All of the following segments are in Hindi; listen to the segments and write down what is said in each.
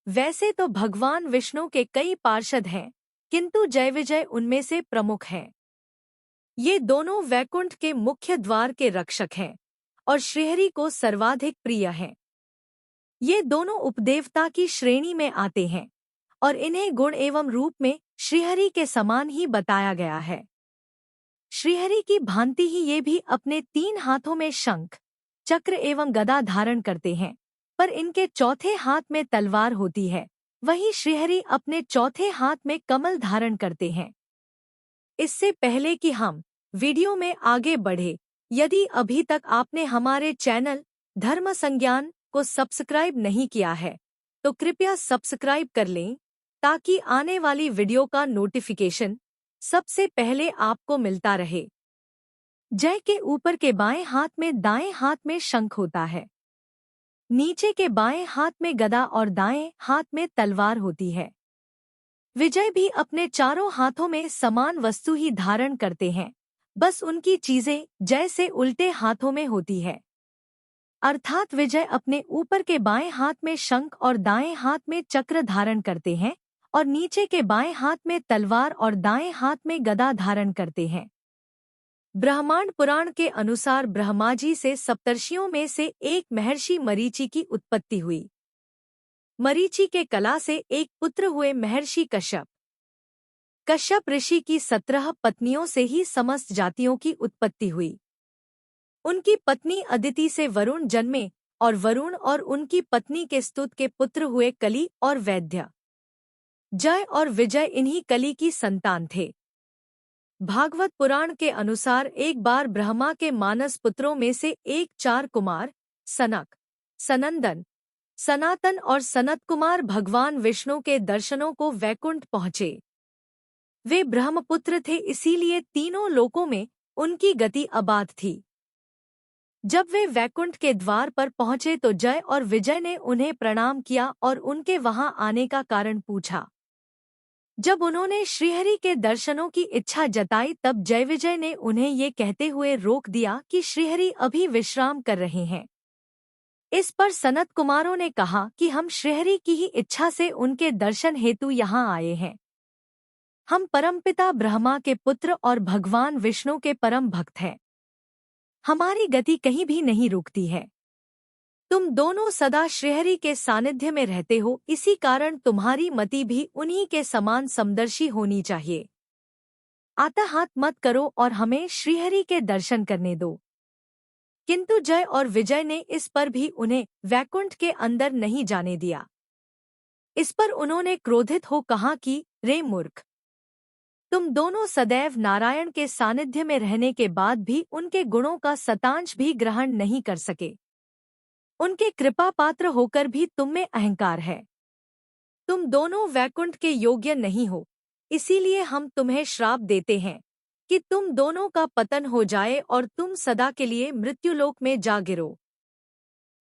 वैसे तो भगवान विष्णु के कई पार्षद हैं, किंतु जयविजय उनमें से प्रमुख हैं। ये दोनों वैकुंठ के मुख्य द्वार के रक्षक हैं और श्रीहरि को सर्वाधिक प्रिय हैं। ये दोनों उपदेवता की श्रेणी में आते हैं और इन्हें गुण एवं रूप में श्रीहरि के समान ही बताया गया है। श्रीहरि की भांति ही ये भी अपने 3 हाथों में शंख, चक्र एवं गदा धारण करते हैं, पर इनके चौथे हाथ में तलवार होती है। वहीं श्रीहरि अपने चौथे हाथ में कमल धारण करते हैं। इससे पहले कि हम वीडियो में आगे बढ़े, यदि अभी तक आपने हमारे चैनल धर्म संज्ञान को सब्सक्राइब नहीं किया है, तो कृपया सब्सक्राइब कर लें ताकि आने वाली वीडियो का नोटिफिकेशन सबसे पहले आपको मिलता रहे। जय के ऊपर के बाएं हाथ में दाएं हाथ में शंख होता है। नीचे के बाएं हाथ में गदा और दाएं हाथ में तलवार होती है। विजय भी अपने चारों हाथों में समान वस्तु ही धारण करते हैं, बस उनकी चीजें जय से उल्टे हाथों में होती है। अर्थात विजय अपने ऊपर के बाएं हाथ में शंख और दाएं हाथ में चक्र धारण करते हैं और नीचे के बाएं हाथ में तलवार और दाएं हाथ में गदा धारण करते हैं। ब्रह्मांड पुराण के अनुसार ब्रह्माजी से सप्तर्षियों में से एक महर्षि मरीचि की उत्पत्ति हुई। मरीचि के कला से एक पुत्र हुए महर्षि कश्यप। कश्यप ऋषि की 17 पत्नियों से ही समस्त जातियों की उत्पत्ति हुई। उनकी पत्नी अदिति से वरुण जन्मे और वरुण और उनकी पत्नी के स्तुत के पुत्र हुए कली और वैद्य। जय और विजय इन्हीं कली की संतान थे। भागवत पुराण के अनुसार एक बार ब्रह्मा के मानस पुत्रों में से एक 4 कुमार सनक, सनंदन, सनातन और सनत कुमार भगवान विष्णु के दर्शनों को वैकुंठ पहुँचे। वे ब्रह्मपुत्र थे, इसीलिए तीनों लोकों में उनकी गति अबाध थी। जब वे वैकुंठ के द्वार पर पहुंचे तो जय और विजय ने उन्हें प्रणाम किया और उनके वहां आने का कारण पूछा। जब उन्होंने श्रीहरि के दर्शनों की इच्छा जताई तब जयविजय ने उन्हें ये कहते हुए रोक दिया कि श्रीहरि अभी विश्राम कर रहे हैं। इस पर सनत कुमारों ने कहा कि हम श्रीहरि की ही इच्छा से उनके दर्शन हेतु यहाँ आए हैं। हम परमपिता ब्रह्मा के पुत्र और भगवान विष्णु के परम भक्त हैं। हमारी गति कहीं भी नहीं रुकती है। तुम दोनों सदा श्रीहरि के सानिध्य में रहते हो, इसी कारण तुम्हारी मति भी उन्हीं के समान समदर्शी होनी चाहिए। आताहात मत करो और हमें श्रीहरि के दर्शन करने दो। किंतु जय और विजय ने इस पर भी उन्हें वैकुंठ के अंदर नहीं जाने दिया। इस पर उन्होंने क्रोधित हो कहा कि रे मूर्ख, तुम दोनों सदैव नारायण के सानिध्य में रहने के बाद भी उनके गुणों का शतांश भी ग्रहण नहीं कर सके। उनके कृपा पात्र होकर भी तुम में अहंकार है। तुम दोनों वैकुंठ के योग्य नहीं हो, इसीलिए हम तुम्हें श्राप देते हैं कि तुम दोनों का पतन हो जाए और तुम सदा के लिए मृत्युलोक में जा गिरो।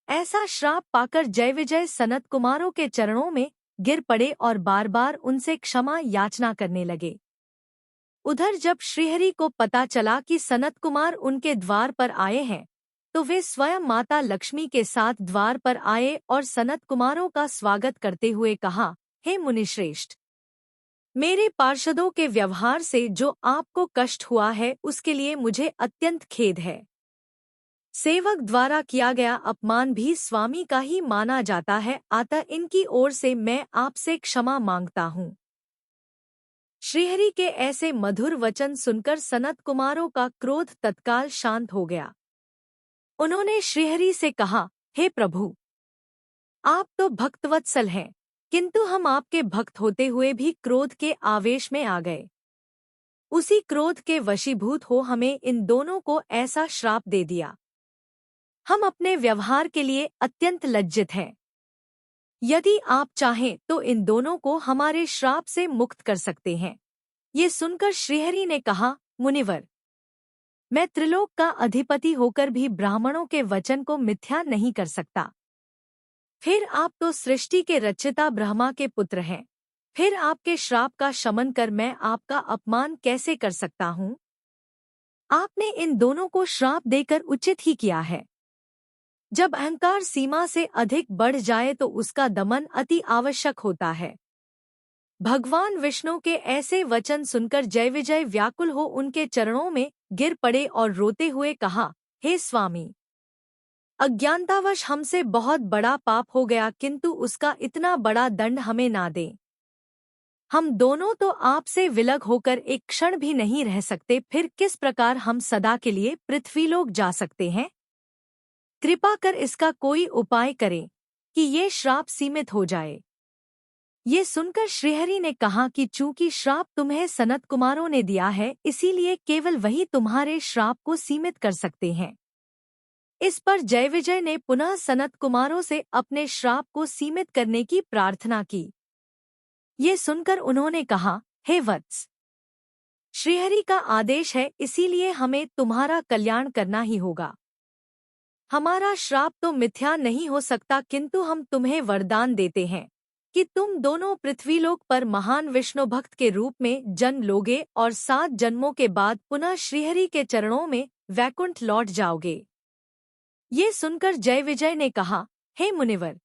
ऐसा श्राप पाकर जयविजय सनत कुमारों के चरणों में गिर पड़े और बार बार उनसे क्षमा याचना करने लगे। उधर जब श्रीहरि को पता चला कि सनत कुमार उनके द्वार पर आए हैं, तो वे स्वयं माता लक्ष्मी के साथ द्वार पर आए और सनत कुमारों का स्वागत करते हुए कहा, हे मुनिश्रेष्ठ, मेरे पार्षदों के व्यवहार से जो आपको कष्ट हुआ है उसके लिए मुझे अत्यंत खेद है। सेवक द्वारा किया गया अपमान भी स्वामी का ही माना जाता है, अतः इनकी ओर से मैं आपसे क्षमा मांगता हूँ। श्रीहरि के ऐसे मधुर वचन सुनकर सनत कुमारों का क्रोध तत्काल शांत हो गया। उन्होंने श्रीहरि से कहा, हे प्रभु, आप तो भक्तवत्सल हैं, किंतु हम आपके भक्त होते हुए भी क्रोध के आवेश में आ गए। उसी क्रोध के वशीभूत हो हमें इन दोनों को ऐसा श्राप दे दिया। हम अपने व्यवहार के लिए अत्यंत लज्जित हैं। यदि आप चाहें तो इन दोनों को हमारे श्राप से मुक्त कर सकते हैं। ये सुनकर श्रीहरि ने कहा, मुनिवर, मैं त्रिलोक का अधिपति होकर भी ब्राह्मणों के वचन को मिथ्या नहीं कर सकता। फिर आप तो सृष्टि के रचयिता ब्रह्मा के पुत्र हैं। फिर आपके श्राप का शमन कर मैं आपका अपमान कैसे कर सकता हूँ? आपने इन दोनों को श्राप देकर उचित ही किया है। जब अहंकार सीमा से अधिक बढ़ जाए तो उसका दमन अति आवश्यक होता है। भगवान विष्णु के ऐसे वचन सुनकर जयविजय व्याकुल हो उनके चरणों में गिर पड़े और रोते हुए कहा, हे स्वामी, अज्ञानतावश हमसे बहुत बड़ा पाप हो गया, किंतु उसका इतना बड़ा दंड हमें ना दें। हम दोनों तो आपसे विलग होकर एक क्षण भी नहीं रह सकते, फिर किस प्रकार हम सदा के लिए पृथ्वीलोक जा सकते हैं? कृपा कर इसका कोई उपाय करें कि ये श्राप सीमित हो जाए। ये सुनकर श्रीहरि ने कहा कि चूंकि श्राप तुम्हें सनत कुमारों ने दिया है, इसीलिए केवल वही तुम्हारे श्राप को सीमित कर सकते हैं। इस पर जयविजय ने पुनः सनत कुमारों से अपने श्राप को सीमित करने की प्रार्थना की। ये सुनकर उन्होंने कहा, हे वत्स, श्रीहरि का आदेश है, इसीलिए हमें तुम्हारा कल्याण करना ही होगा। हमारा श्राप तो मिथ्या नहीं हो सकता, किंतु हम तुम्हें वरदान देते हैं कि तुम दोनों पृथ्वीलोक पर महान विष्णु भक्त के रूप में जन्म लोगे और 7 जन्मों के बाद पुनः श्रीहरि के चरणों में वैकुंठ लौट जाओगे। ये सुनकर जयविजय ने कहा, हे मुनिवर,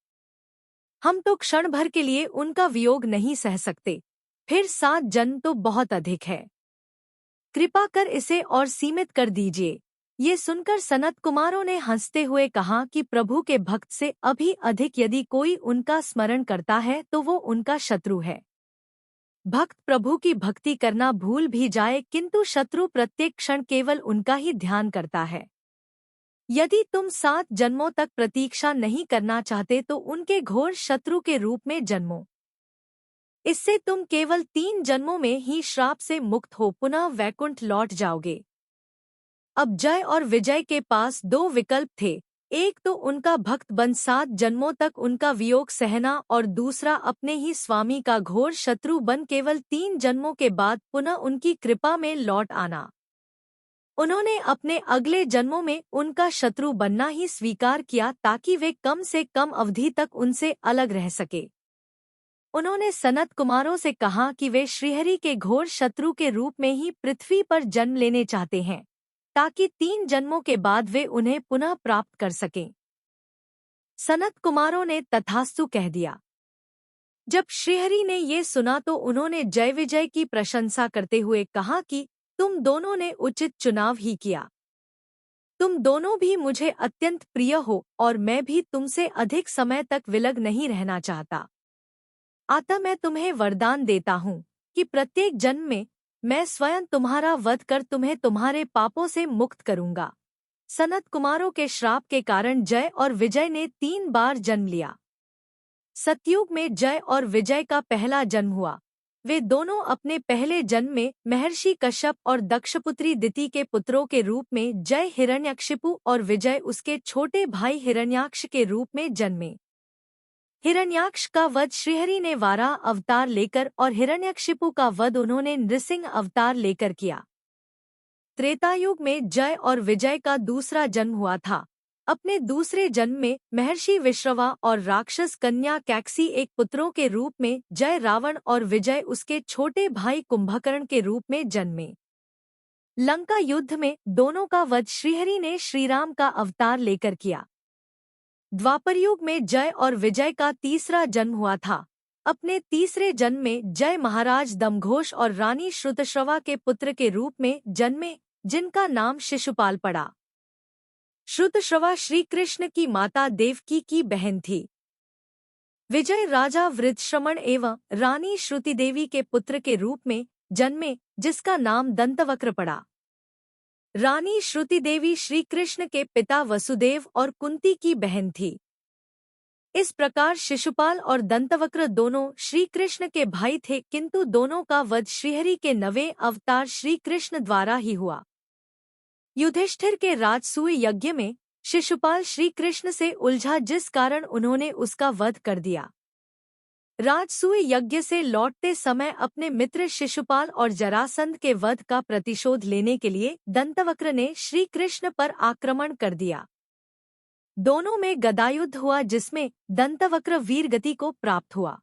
हम तो क्षण भर के लिए उनका वियोग नहीं सह सकते, फिर 7 जन्म तो बहुत अधिक है। कृपा कर इसे और सीमित कर दीजिए। ये सुनकर सनत कुमारों ने हंसते हुए कहा कि प्रभु के भक्त से अभी अधिक यदि कोई उनका स्मरण करता है तो वो उनका शत्रु है। भक्त प्रभु की भक्ति करना भूल भी जाए, किंतु शत्रु प्रत्येक क्षण केवल उनका ही ध्यान करता है। यदि तुम 7 जन्मों तक प्रतीक्षा नहीं करना चाहते तो उनके घोर शत्रु के रूप में जन्मो। इससे तुम केवल 3 जन्मों में ही श्राप से मुक्त हो पुनः वैकुंठ लौट जाओगे। अब जय और विजय के पास 2 विकल्प थे, एक तो उनका भक्त बन 7 जन्मों तक उनका वियोग सहना और दूसरा अपने ही स्वामी का घोर शत्रु बन केवल 3 जन्मों के बाद पुनः उनकी कृपा में लौट आना। उन्होंने अपने अगले जन्मों में उनका शत्रु बनना ही स्वीकार किया ताकि वे कम से कम अवधि तक उनसे अलग रह सके। उन्होंने सनत कुमारों से कहा कि वे श्रीहरि के घोर शत्रु के रूप में ही पृथ्वी पर जन्म लेने चाहते हैं ताकि 3 जन्मों के बाद वे उन्हें पुनः प्राप्त कर सकें। सनत कुमारों ने तथास्तु कह दिया। जब श्रीहरि ने ये सुना तो उन्होंने जयविजय की प्रशंसा करते हुए कहा कि तुम दोनों ने उचित चुनाव ही किया। तुम दोनों भी मुझे अत्यंत प्रिय हो और मैं भी तुमसे अधिक समय तक विलग नहीं रहना चाहता। अतः मैं तुम्हें वरदान देता हूँ कि प्रत्येक जन्म में मैं स्वयं तुम्हारा वध कर तुम्हें तुम्हारे पापों से मुक्त करूंगा। सनत कुमारों के श्राप के कारण जय और विजय ने 3 बार जन्म लिया। सतयुग में जय और विजय का पहला जन्म हुआ। वे दोनों अपने पहले जन्म में महर्षि कश्यप और दक्षपुत्री दिति के पुत्रों के रूप में जय हिरण्यकशिपु और विजय उसके छोटे भाई हिरण्याक्ष के रूप में जन्मे। हिरण्याक्ष का वध श्रीहरि ने वाराह अवतार लेकर और हिरण्यकशिपु का वध उन्होंने नृसिंह अवतार लेकर किया। त्रेतायुग में जय और विजय का दूसरा जन्म हुआ था। अपने दूसरे जन्म में महर्षि विश्रवा और राक्षस कन्या कैकसी एक पुत्रों के रूप में जय रावण और विजय उसके छोटे भाई कुंभकर्ण के रूप में जन्मे। लंका युद्ध में दोनों का वध श्रीहरि ने श्रीराम का अवतार लेकर किया। द्वापरयुग में जय और विजय का तीसरा जन्म हुआ था। अपने तीसरे जन्म में जय महाराज दमघोष और रानी श्रुतश्रवा के पुत्र के रूप में जन्मे, जिनका नाम शिशुपाल पड़ा। श्रुतश्रवा श्री कृष्ण की माता देवकी की बहन थी। विजय राजा वृत्रश्रमण एवं रानी श्रुति देवी के पुत्र के रूप में जन्मे, जिसका नाम दंतवक्र पड़ा। रानी श्रुति देवी श्री कृष्ण के पिता वसुदेव और कुंती की बहन थी। इस प्रकार शिशुपाल और दंतवक्र दोनों श्री कृष्ण के भाई थे, किंतु दोनों का वध श्रीहरि के 9वें अवतार श्री कृष्ण द्वारा ही हुआ। युधिष्ठिर के राजसूय यज्ञ में शिशुपाल श्री कृष्ण से उलझा, जिस कारण उन्होंने उसका वध कर दिया। राजसूय यज्ञ से लौटते समय अपने मित्र शिशुपाल और जरासंध के वध का प्रतिशोध लेने के लिए दंतवक्र ने श्री कृष्ण पर आक्रमण कर दिया। दोनों में गदायुद्ध हुआ, जिसमें दंतवक्र वीरगति को प्राप्त हुआ।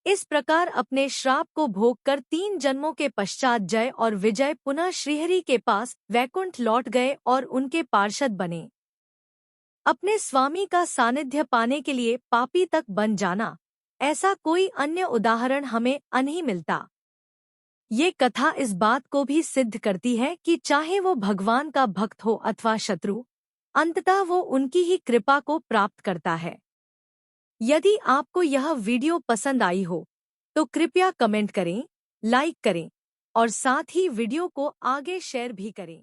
इस प्रकार अपने श्राप को भोगकर 3 जन्मों के पश्चात जय और विजय पुनः श्रीहरि के पास वैकुंठ लौट गए और उनके पार्षद बने। अपने स्वामी का सानिध्य पाने के लिए पापी तक बन जाना, ऐसा कोई अन्य उदाहरण हमें नहीं मिलता। ये कथा इस बात को भी सिद्ध करती है कि चाहे वो भगवान का भक्त हो अथवा शत्रु, अंततः वो उनकी ही कृपा को प्राप्त करता है। यदि आपको यह वीडियो पसंद आई हो तो कृपया कमेंट करें, लाइक करें और साथ ही वीडियो को आगे शेयर भी करें।